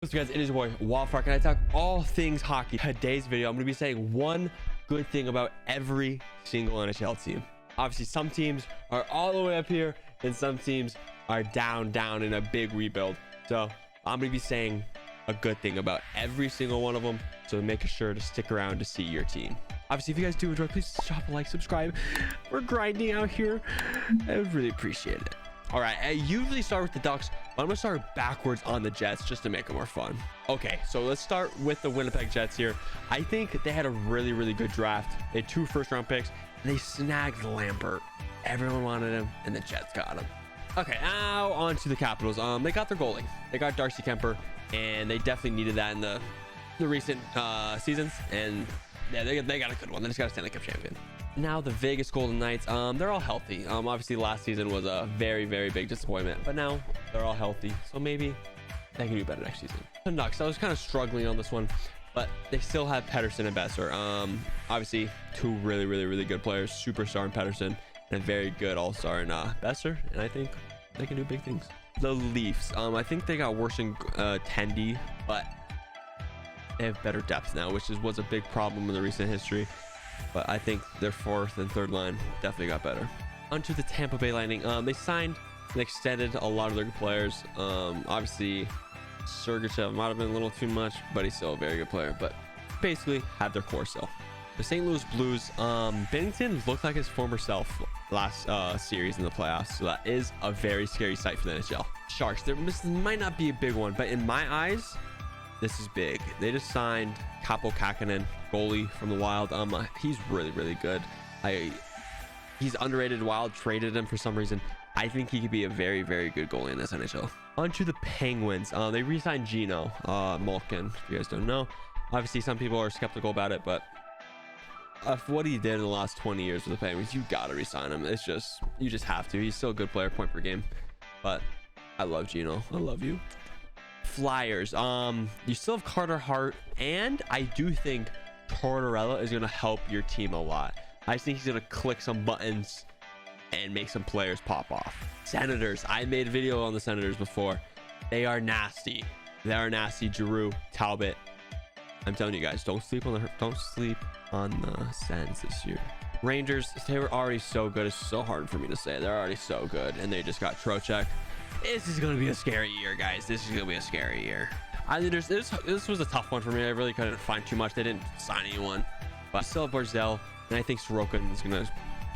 What's up, guys? It is your boy Wildfire, and I talk all things hockey. Today's video, I'm going to be saying one good thing about every single NHL team. Obviously, some teams are all the way up here, and some teams are down in a big rebuild. So I'm going to be saying a good thing about every single one of them. So make sure to stick around to see your team. Obviously, if you guys do enjoy, please drop a like, subscribe. We're grinding out here. I would really appreciate it. All right, I usually start with the Ducks, but I'm gonna start backwards on the Jets just to make it more fun. Okay, so let's start with the Winnipeg Jets here. I think they had a really good draft. They had 2 first-round picks, and they snagged Lambert. Everyone wanted him, and the Jets got him. Okay, now on to the Capitals. They got their goalie. They got Darcy Kemper, and they definitely needed that in the recent seasons. And yeah, they got a good one. They just got a Stanley Cup champion. Now the Vegas Golden Knights, they're all healthy. Obviously last season was a very big disappointment, but now they're all healthy, so maybe they can do better next season. The Canucks, I was kind of struggling on this one, but they still have Pettersson and Besser. Obviously 2 really good players, superstar in Pettersson and a very good all-star in Besser, and I think they can do big things. The Leafs, I think they got worse in Tendy, but they have better depth now, which was a big problem in the recent history. But I think their 4th and 3rd line definitely got better. Onto the Tampa Bay Lightning. They signed and extended a lot of their good players. Obviously, Sergachev might have been a little too much, but he's still a very good player. But basically, have their core still. The St. Louis Blues. Bennington looked like his former self last series in the playoffs. So that is a very scary sight for the NHL. Sharks. This might not be a big one, but in my eyes, this is big. They just signed Kaapo Kähkönen, goalie from the Wild. He's really good. He's underrated. Wild traded him for some reason. I think he could be a very good goalie in this NHL. On to the Penguins. They re-signed Gino Malkin, if you guys don't know. Obviously, some people are skeptical about it, but what he did in the last 20 years with the Penguins, you gotta re-sign him. It's just, you just have to. He's still a good player, point per game. But I love Gino. I love you. Flyers, you still have Carter Hart, and I do think Tortorella is going to help your team a lot. I just think he's going to click some buttons and make some players pop off. Senators, I made a video on the Senators before. They are nasty. They are nasty. Giroux, Talbot. I'm telling you guys, don't sleep on the Sens this year. Rangers, they were already so good. It's so hard for me to say. They're already so good, and they just got Trocheck. This is going to be a scary year, guys. This is going to be a scary year. Islanders, this was a tough one for me. I really couldn't find too much. They didn't sign anyone, but still have Barzell, and I think Sorokin is going to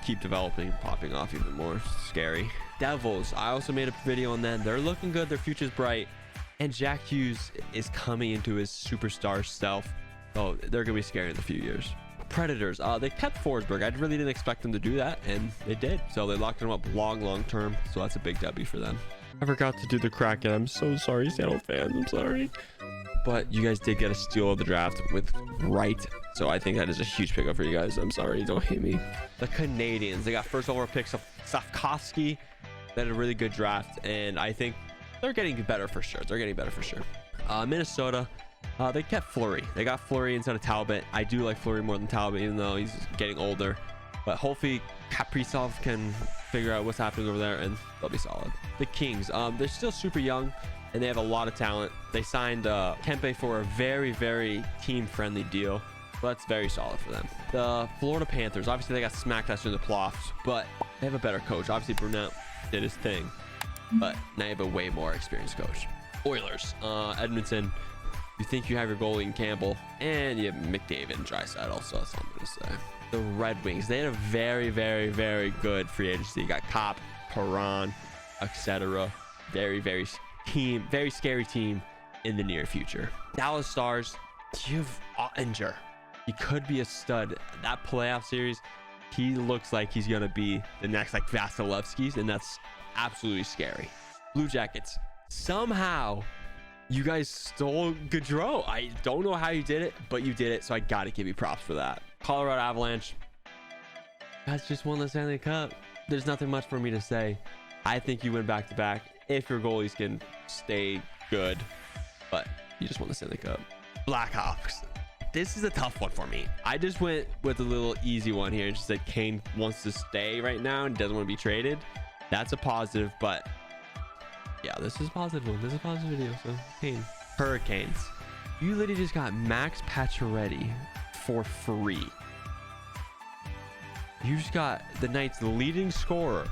keep developing, popping off even more. Scary. Devils, I also made a video on them. They're looking good. Their future's bright, and Jack Hughes is coming into his superstar self. So they're going to be scary in a few years. Predators, they kept Forsberg. I really didn't expect them to do that, and they did. So they locked him up long term. So that's a big W for them. I forgot to do the Kraken. I'm so sorry, Seattle fans. I'm sorry. But you guys did get a steal of the draft with Wright. So I think that is a huge pickup for you guys. I'm sorry. Don't hate me. The Canadians. They got first overall picks of Safkovsky. They had a really good draft. And I think they're getting better for sure. Minnesota. They kept Fleury. They got Fleury instead of Talbot. I do like Fleury more than Talbot, even though he's getting older. But hopefully Kaprizov can figure out what's happening over there, and they'll be solid. The Kings, they're still super young, and they have a lot of talent. They signed Kempe for a very team-friendly deal, so that's very solid for them. The Florida Panthers, obviously they got smacked after the playoffs, but they have a better coach. Obviously Brunette did his thing, but now you have a way more experienced coach. Oilers, Edmonton. You think you have your goalie in Campbell, and you have McDavid and Draisaitl, so that's all I'm going to say. The Red Wings, they had a very good free agency. You got Kopp, Perron, etc. Very scary team in the near future. Dallas Stars, you have Ottinger. He could be a stud. That playoff series, he looks like he's going to be the next like Vasilevsky's, and that's absolutely scary. Blue Jackets, somehow you guys stole Gaudreau. I don't know how you did it, but you did it, so I gotta give you props for that. Colorado Avalanche, that's just won the Stanley Cup. There's nothing much for me to say. I think you win back-to-back if your goalies can stay good, but you just won the Stanley Cup. Blackhawks, this is a tough one for me. I just went with a little easy one here and just said Kane wants to stay right now and doesn't want to be traded. That's a positive, but yeah, this is a positive one. This is a positive video, so Kane. Hurricanes. You literally just got Max Pacioretty for free. You just got the Knights' leading scorer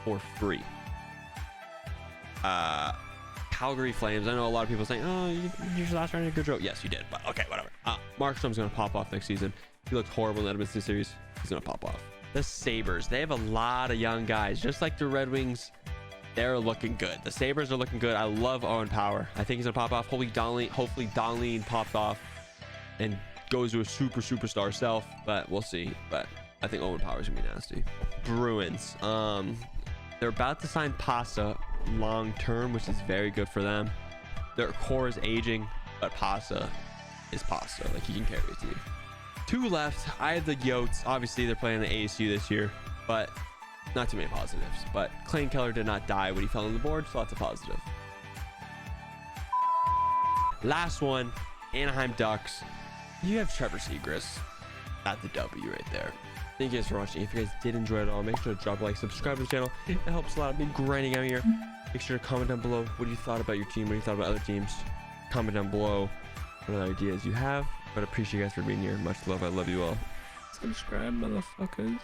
for free. Calgary Flames. I know a lot of people saying, oh, you just last round did a good job. Yes, you did, but okay, whatever. Markstrom's going to pop off next season. He looked horrible in the Edmonton series. He's going to pop off. The Sabres. They have a lot of young guys, just like the Red Wings. They're looking good. The Sabres are looking good. I love Owen Power. I think he's going to pop off. Hopefully Donlin pops off and goes to a superstar self, but we'll see. But I think Owen Power's going to be nasty. Bruins. They're about to sign Pasta long term, which is very good for them. Their core is aging, but Pasta is Pasta. Like, he can carry a team. 2 left. I have the Yotes. Obviously, they're playing the ASU this year, but not too many positives. But Clayton Keller did not die when he fell on the board, so lots of positive. Last one, Anaheim Ducks. You have Trevor Zegras at the W right there. Thank you guys for watching. If you guys did enjoy it all, make sure to drop a like, subscribe to the channel. It helps a lot. I've been grinding out here. Make sure to comment down below what you thought about your team, what you thought about other teams. Comment down below what other ideas you have. But I appreciate you guys for being here. Much love. I love you all. Subscribe, motherfuckers.